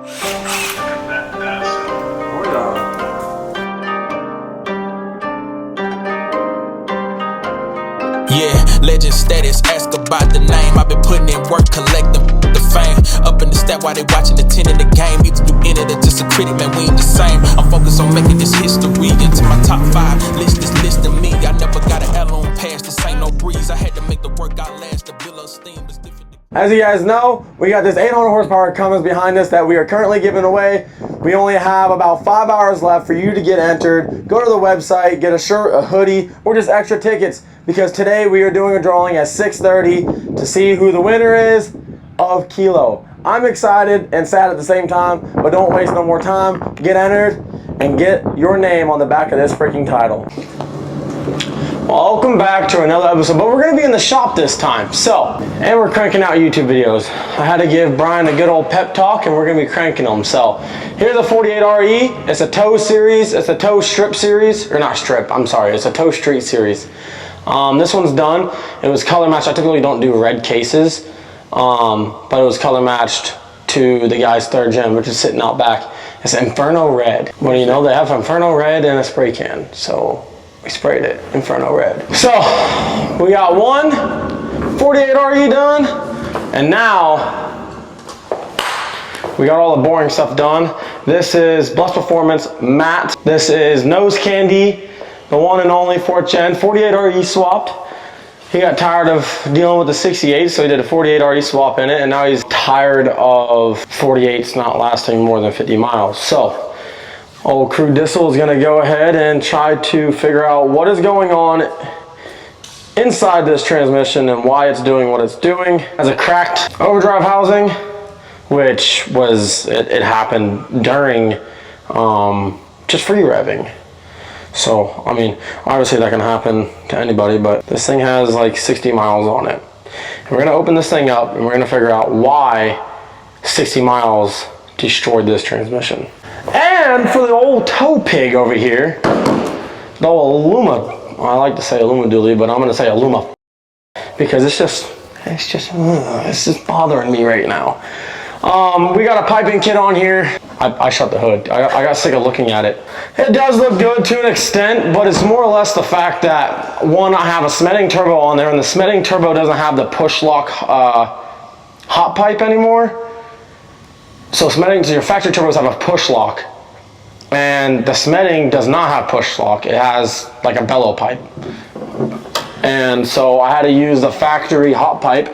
Yeah, legend status, ask about the name. I've been putting in work, collecting the fame. Up in the step while they watching the 10 in the game. Either you in it or just a critic, man, we ain't the same. I'm focused on making this history into my top 5. List is listing me. I never got an L on pass, this ain't no breeze. I had to make the workout last, the bill of steam is different. As you guys know, we got this 800 horsepower Cummins behind us that we are currently giving away. We only have about 5 hours left for you to get entered. Go to the website, get a shirt, a hoodie, or just extra tickets, because today we are doing a drawing at 6:30 to see who the winner is of Kilo. I'm excited and sad at the same time, but don't waste no more time. Get entered and get your name on the back of this freaking title. Welcome back to another episode, but we're going to be in the shop this time. And we're cranking out YouTube videos. I had to give Brian a good old pep talk, and we're going to be cranking them. So here's a 48RE. It's a tow series. It's a tow strip series, or not strip. I'm sorry. It's a tow street series. This one's done. It was color matched. I typically don't do red cases, but it was color matched to the guy's third gen, which is sitting out back. It's Inferno Red. Well, you know, they have Inferno Red in a spray can, so we sprayed it Inferno Red. So we got one 48RE done, and now we got all the boring stuff done. This is Bless Performance Matte. This is Nose Candy, the one and only 4th gen 48RE swapped. He got tired of dealing with the 68, so he did a 48RE swap in it, and now he's tired of 48s not lasting more than 50 miles. So old Crew Diesel is going to go ahead and try to figure out what is going on inside this transmission and why it's doing what it's doing. It has a cracked overdrive housing, which was, it happened during just free revving. So, I mean, obviously that can happen to anybody, but this thing has like 60 miles on it. And we're going to open this thing up and we're going to figure out why 60 miles destroyed this transmission. And for the old tow pig over here, the old Aluma, I like to say Aluma Dooley, but I'm going to say Aluma, because it's just bothering me right now. We got a piping kit on here. I shut the hood. I got sick of looking at it. It does look good to an extent, but it's more or less the fact that, one, I have a Smeding turbo on there, and the Smeding turbo doesn't have the push lock hot pipe anymore. So Smeding, your factory turbos have a push lock, and the Smeding does not have push lock. It has like a bellow pipe. And so I had to use the factory hot pipe.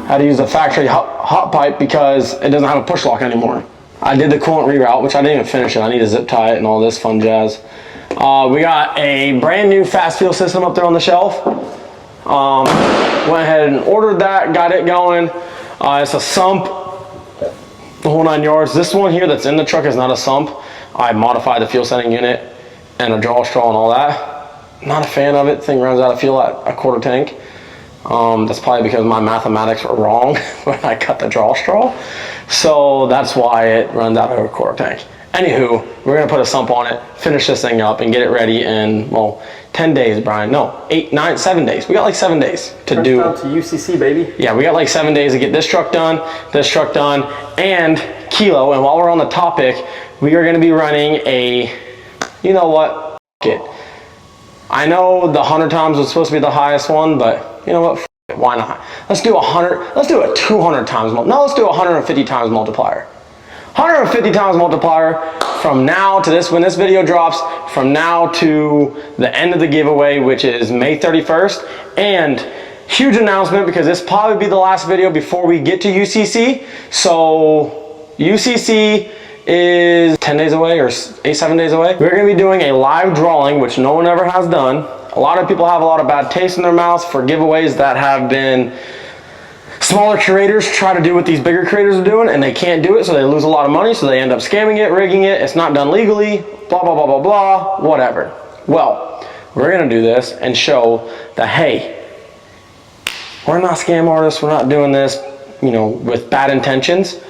Hot pipe because it doesn't have a push lock anymore. I did the coolant reroute, which I didn't even finish it. I need to zip tie it and all this fun jazz. We got a brand new fast fuel system up there on the shelf. Went ahead and ordered that, got it going. It's a sump, the whole 9 yards. This one here that's in the truck is not a sump. I modified the fuel setting unit and a draw straw and all that. Not a fan of it. Thing runs out of fuel at a quarter tank. That's probably because my mathematics were wrong when I cut the draw straw. So that's why it runs out of a quarter tank. Anywho, we're gonna put a sump on it, finish this thing up, and get it ready in, well, 10 days, Brian. No, 8, 9, 7 days. We got like 7 days to do. Turns out to UCC, baby. Yeah, we got like 7 days to get this truck done, and Kilo. And while we're on the topic, we are gonna be running a, you know what, F it. I know the 100 times was supposed to be the highest one, but you know what, F it, why not? Let's do 100, let's do a 200 times, no, let's do a 150 times multiplier. 150 times multiplier from now to this, when this video drops, from now to the end of the giveaway, which is May 31st. And huge announcement, because this will probably be the last video before we get to UCC. So UCC is 10 days away, or 7 days away. We're gonna be doing a live drawing, which no one ever has done. A lot of people have a lot of bad taste in their mouths for giveaways that have been smaller curators try to do what these bigger curators are doing, and they can't do it, so they lose a lot of money, so they end up scamming it, rigging it, it's not done legally, blah, blah, blah, blah, blah, whatever. Well, we're gonna do this and show that, hey, we're not scam artists, we're not doing this, you know, with bad intentions.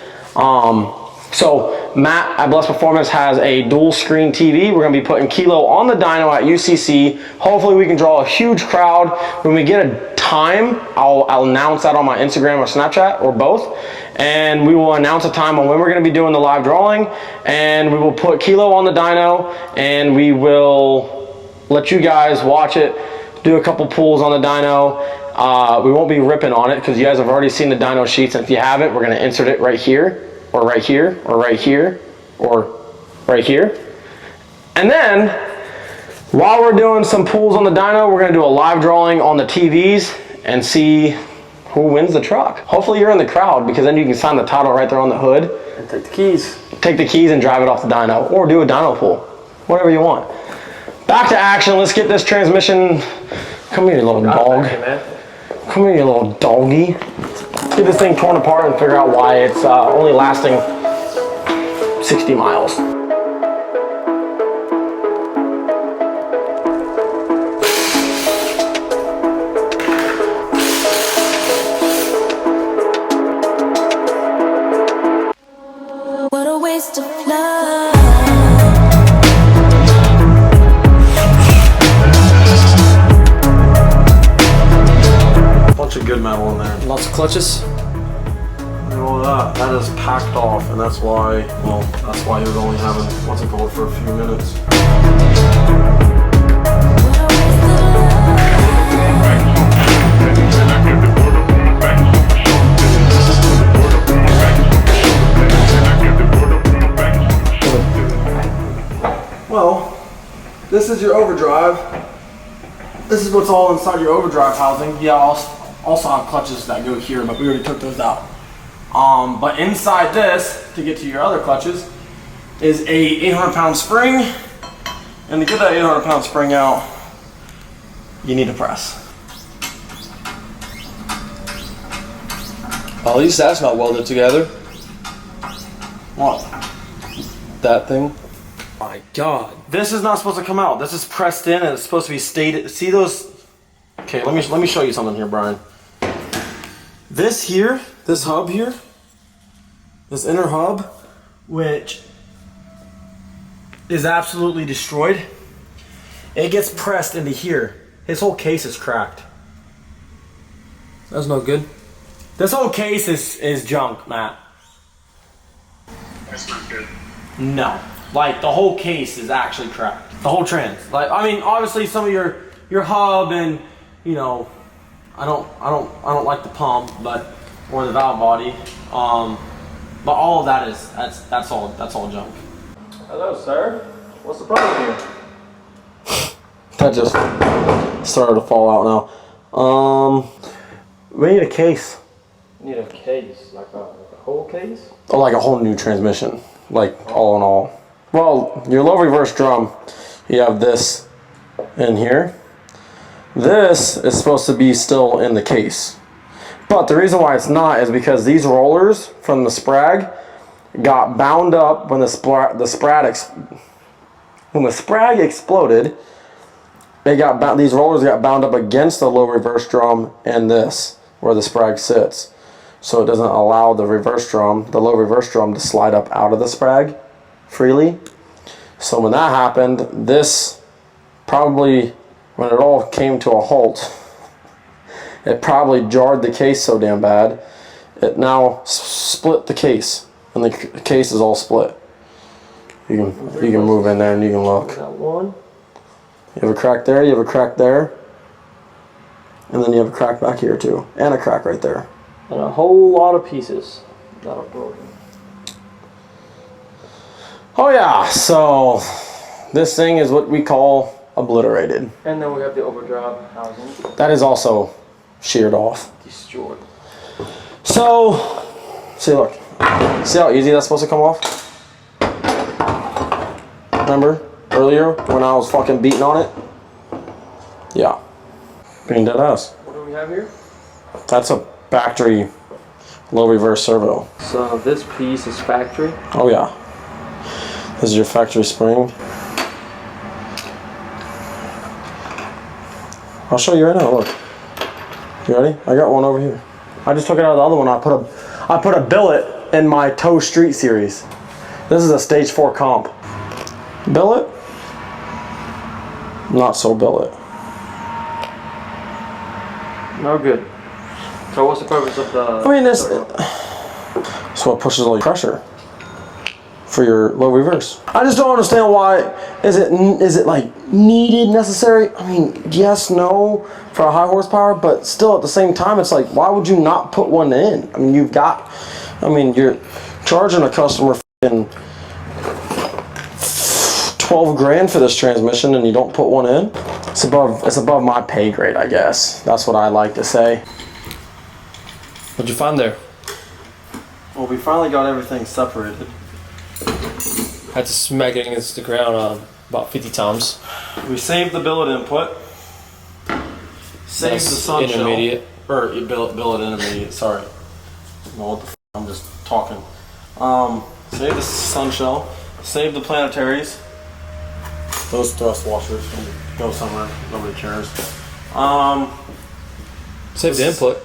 So Matt at Bless Performance has a dual screen TV. We're gonna be putting Kilo on the dyno at UCC. Hopefully we can draw a huge crowd. When we get a time, I'll announce that on my Instagram or Snapchat or both, and we will announce a time on when we're going to be doing the live drawing, and we will put Kilo on the dyno, and we will let you guys watch it, do a couple pulls on the dyno. We won't be ripping on it because you guys have already seen the dyno sheets, and if you haven't, we're going to insert it right here, or right here, or right here, or right here. And then, while we're doing some pulls on the dyno, we're going to do a live drawing on the TVs and see who wins the truck. Hopefully you're in the crowd, because then you can sign the title right there on the hood. And take the keys. Take the keys and drive it off the dyno, or do a dyno pull, whatever you want. Back to action. Let's get this transmission. Come here, you little dog. Come here, you little doggy. Get this thing torn apart and figure out why it's only lasting 60 miles. What a waste of love. Bunch of good metal in there. Lots of clutches. All that is packed off, and that's why, well, that's why he was only having what's it called for a few minutes. Well, this is your overdrive. This is what's all inside your overdrive housing. Yeah, also have clutches that go here, but we already took those out. But inside this, to get to your other clutches, is a 800-pound spring. And to get that 800-pound spring out, you need a press. At least that's not welded together. What? That thing. My God. This is not supposed to come out. This is pressed in and it's supposed to be stayed. See those? Okay, let me show you something here, Brian. This here, this hub here, this inner hub, which is absolutely destroyed, it gets pressed into here. His whole case is cracked. That's no good. This whole case is junk, Matt. That's not good. No. Like, the whole case is actually cracked. The whole trans. Like, I mean, obviously some of your hub and, you know, I don't like the pump, but, or the valve body. But all of that is, that's all junk. Hello, sir. What's the problem here? That just started to fall out now. We need a case. You need a case, like a whole case? Or like a whole new transmission. Like, all in all. Well, your low reverse drum, you have this in here. This is supposed to be still in the case. But the reason why it's not is because these rollers from the sprag got bound up when the sprag exploded. These rollers got bound up against the low reverse drum and this, where the sprag sits. So it doesn't allow the low reverse drum to slide up out of the sprag freely. So when that happened, this probably, when it all came to a halt, it probably jarred the case so damn bad, it now split the case, and the case is all split. You can move in there and you can look. Got one. You have a crack there, you have a crack there, and then you have a crack back here too, and a crack right there. And a whole lot of pieces that are broken. Oh yeah, so this thing is what we call obliterated. And then we have the overdrive housing. That is also sheared off. Destroyed. So, see, look. See how easy that's supposed to come off? Remember earlier when I was fucking beating on it? Yeah. Being dead ass. What do we have here? That's a factory low reverse servo. So this piece is factory. Oh yeah. This is your factory spring. I'll show you right now, look. You ready? I got one over here. I just took it out of the other one. I put a billet in my Toe Street series. This is a stage 4 comp. Billet? Not so billet. No good. So what's the purpose of the... I mean, this what pushes all your pressure for your low reverse. I just don't understand why. Is it like needed, necessary? I mean, yes, no, for a high horsepower, but still at the same time, it's like, why would you not put one in? I mean, you're charging a customer f***ing 12 grand for this transmission and you don't put one in? It's above my pay grade, I guess. That's what I like to say. What'd you find there? Well, we finally got everything separated. Had to smack it against the ground about 50 times. We saved the billet input. Saved That's the sun intermediate. shell. Or billet intermediate, sorry. Well, what the f, I'm just talking. Save the sun shell. Save the planetaries. Those thrust washers can go somewhere. Nobody cares. Save the input.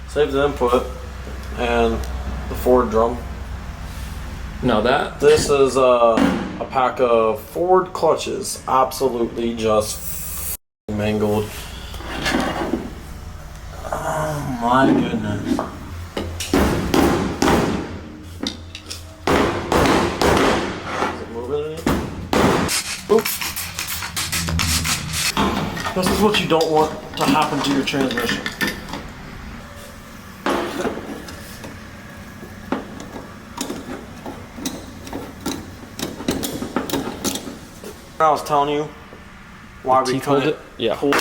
Save the input. And the forward drum. No, that. This is a pack of forward clutches. Absolutely just mangled. Oh my goodness. Is it moving any? Oop. This is what you don't want to happen to your transmission. I was telling you why we couldn't pull,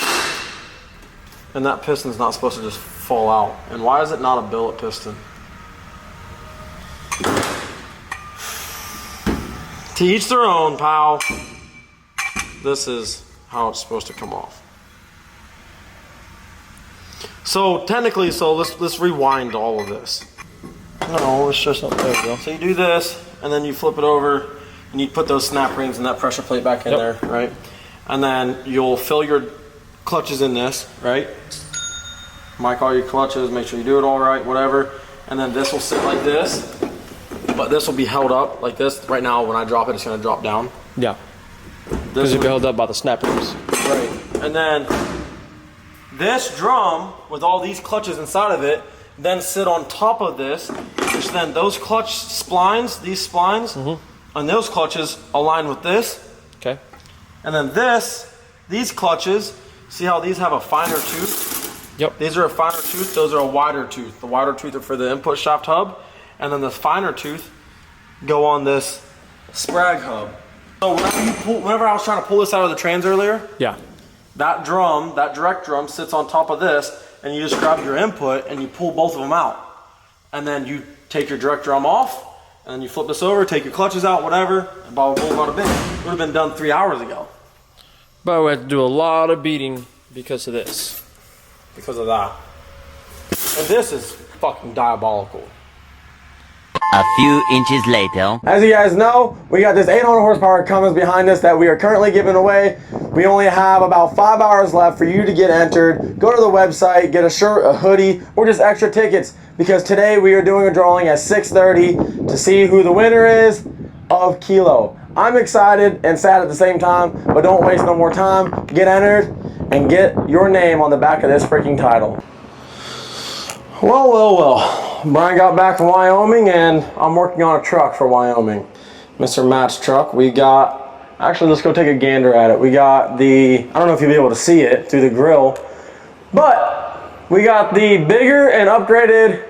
and that piston's not supposed to just fall out. And why is it not a billet piston? To each their own, pal. This is how it's supposed to come off. So technically, let's rewind all of this. No, let's just there we go. So you do this, and then you flip it over. And you put those snap rings and that pressure plate back in there, right? And then you'll fill your clutches in this, right? Mic all your clutches, make sure you do it all right, whatever. And then this will sit like this, but this will be held up like this. Right now, when I drop it, it's gonna drop down. Yeah. Because you'll be held up by the snap rings. Right. And then this drum with all these clutches inside of it then sit on top of this, which then those clutch splines, these splines, and those clutches align with this. Okay. And then these clutches, see how these have a finer tooth? Yep. These are a finer tooth, those are a wider tooth. The wider tooth are for the input shaft hub, and then the finer tooth go on this sprag hub. So whenever I was trying to pull this out of the trans earlier, Yeah. that drum, that direct drum sits on top of this, and you just grab your input and you pull both of them out. And then you take your direct drum off, and then you flip this over, take your clutches out, whatever, and blah, blah, blah, blah, blah. It would have been done 3 hours ago. But we had to do a lot of beating because of this. Because of that. And this is fucking diabolical. A few inches later. As you guys know, we got this 800 horsepower Cummins behind us that we are currently giving away. We only have about 5 hours left for you to get entered. Go to the website, get a shirt, a hoodie, or just extra tickets, because today we are doing a drawing at 6:30 to see who the winner is of Kilo. I'm excited and sad at the same time, but don't waste no more time. Get entered and get your name on the back of this freaking title. Well, well, well. Brian got back from Wyoming and I'm working on a truck for Wyoming. Mr. Matt's truck. We got, actually let's go take a gander at it. We got the, I don't know if you'll be able to see it through the grill, but we got the bigger and upgraded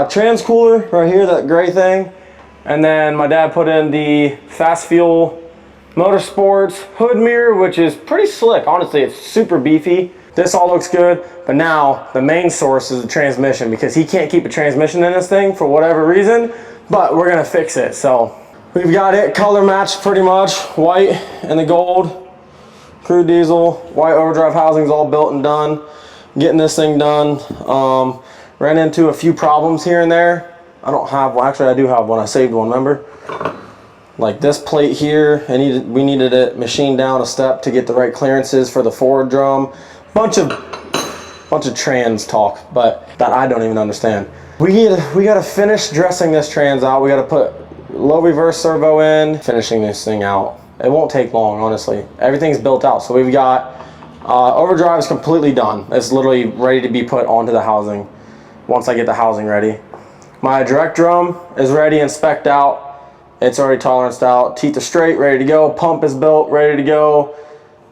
trans cooler right here, that gray thing. And then my dad put in the Fast Fuel Motorsports hood mirror, which is pretty slick. Honestly, it's super beefy. This all looks good, but now the main source is the transmission, because he can't keep a transmission in this thing for whatever reason, but we're gonna fix it. So we've got it color matched pretty much, white and the gold, crude diesel, white overdrive housings all built and done. Getting this thing done. Ran into a few problems here and there. I don't have one, actually I do have one, I saved one, remember? Like this plate here, we needed it machined down a step to get the right clearances for the forward drum. Bunch of trans talk, but that I don't even understand. We gotta finish dressing this trans out. We gotta put low reverse servo in, finishing this thing out. It won't take long, honestly. Everything's built out. So we've got Overdrive is completely done. It's literally ready to be put onto the housing once I get the housing ready. My direct drum is ready and spec'd out. It's already toleranced out. Teeth are straight, ready to go. Pump is built, ready to go.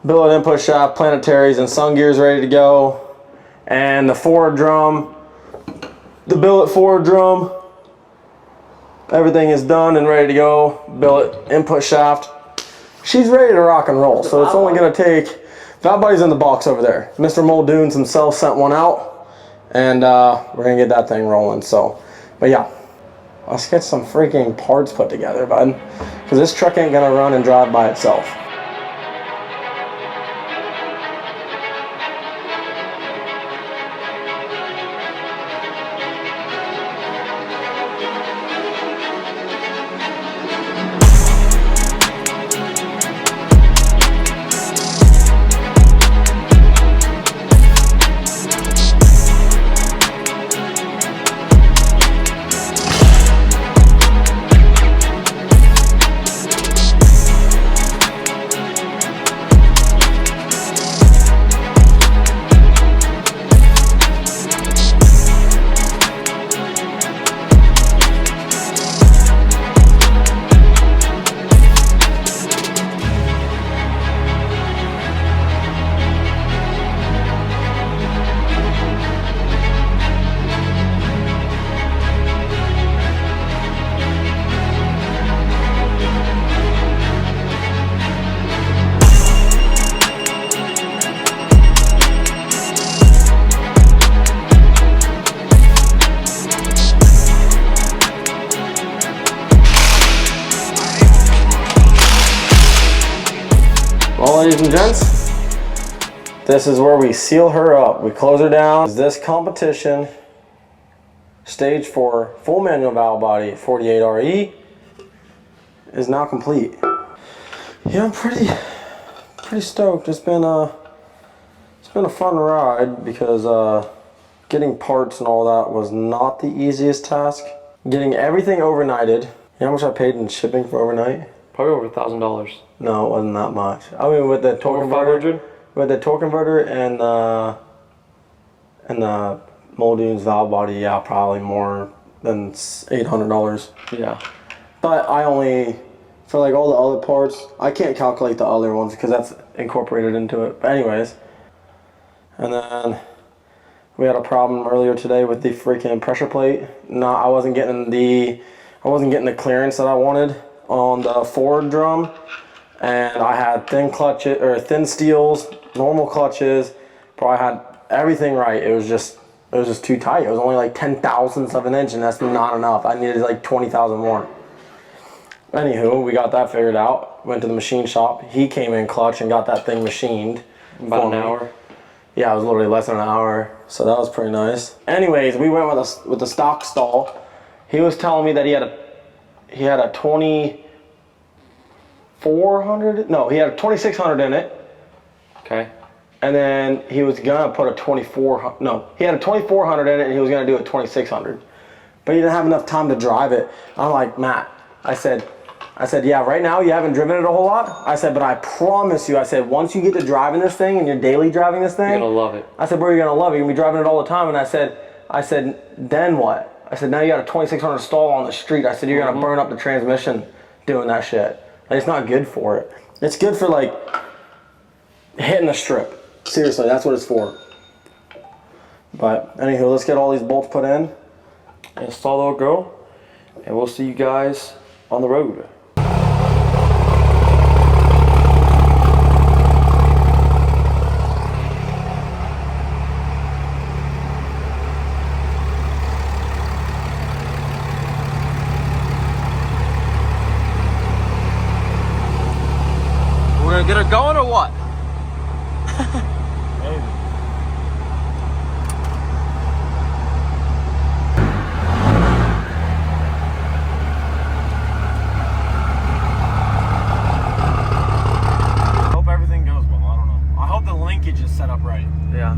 Billet input shaft, planetaries, and sun gears ready to go. And the forward drum, the billet forward drum, everything is done and ready to go. Billet input shaft. She's ready to rock and roll. So it's only gonna take, valve body's in the box over there. Mr. Muldoons himself sent one out, and we're gonna get that thing rolling. So, but yeah, let's get some freaking parts put together, bud, because this truck ain't gonna run and drive by itself. Well, ladies and gents, this is where we seal her up. We close her down. This competition, stage 4, full manual valve body 48 RE, is now complete. Yeah, I'm pretty stoked. It's been a fun ride because getting parts and all that was not the easiest task. Getting everything overnighted. You know how much I paid in shipping for overnight? Probably over $1,000. No, it wasn't that much. I mean, with the torque converter, and the Muldoons valve body, yeah, probably more than $800. Yeah. But I only, for like all the other parts, I can't calculate the other ones because that's incorporated into it. But anyways, and then we had a problem earlier today with the freaking pressure plate. No, I wasn't getting the clearance that I wanted on the forward drum, and I had thin clutches or thin steels, normal clutches. Probably had everything right. It was just too tight. It was only like 10,000ths of an inch, and that's not enough. I needed like 20,000 more. Anywho, we got that figured out. Went to the machine shop. He came in clutch and got that thing machined. About an hour. Yeah, it was literally less than an hour, so that was pretty nice. Anyways, we went with the stock stall. He was telling me that he had a 2400. No, he had a 2600 in it. Okay. And then he was gonna put a 2400. No, he had a 2400 in it, and he was gonna do a 2600. But he didn't have enough time to drive it. I'm like, Matt, I said, yeah, right now you haven't driven it a whole lot. I said, but I promise you, I said, once you get to driving this thing and you're daily driving this thing, you're gonna love it. I said, bro, you're gonna love it. You're gonna be driving it all the time. And I said, then what? I said, now you got a 2600 stall on the street. I said, you're gonna burn up the transmission doing that shit. Like, it's not good for it. It's good for like hitting the strip. Seriously, that's what it's for. But anywho, let's get all these bolts put in. Install the old girl, and we'll see you guys on the road. We're gonna get her going or what? Hope everything goes well. I don't know. I hope the linkage is set up right. Yeah.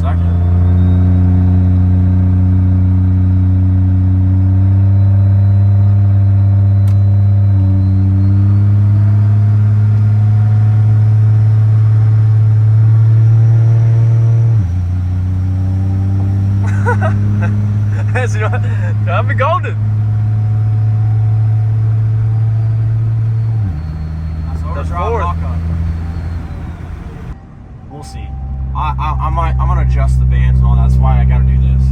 Second. I've been golden. That's fourth. We'll see. I'm gonna adjust the bands and all. That's why I gotta do this.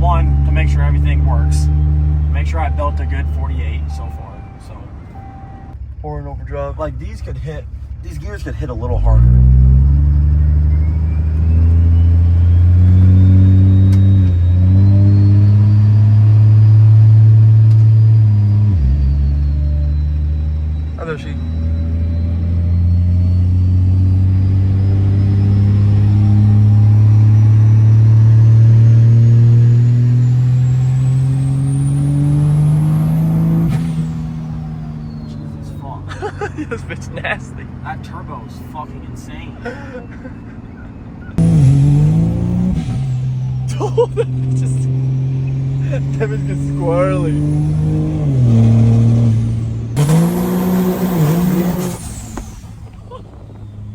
One, to make sure everything works. Make sure I built a good 48 so far. So. Or an overdrive. Like these gears could hit a little harder. Oh, there she. Jesus fuck. This bitch nasty. That turbo's fucking insane. That bitch gets squirrely.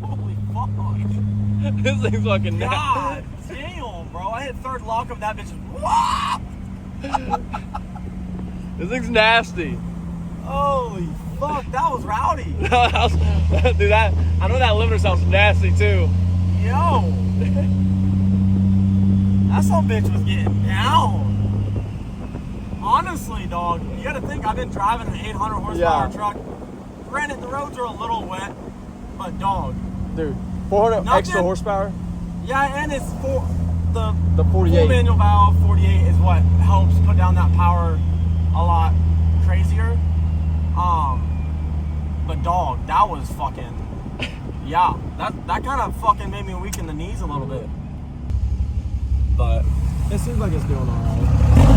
Holy fuck. This thing's fucking nasty. God damn, bro. I hit third lock of that bitch. This thing's nasty. Holy fuck, that was rowdy. Dude, that I know that limiter sounds nasty too. Yo. That son bitch was getting down. Honestly, dog, you gotta think I've been driving an 800 horsepower truck. Granted, the roads are a little wet, but dog. Dude, 400 Nothing. extra horsepower. Yeah, and it's for the 48. full manual valve 48 is what helps put down that power a lot crazier. But dog, that was fucking, yeah, that kind of fucking made me weaken the knees a little bit. But it seems like it's doing all right.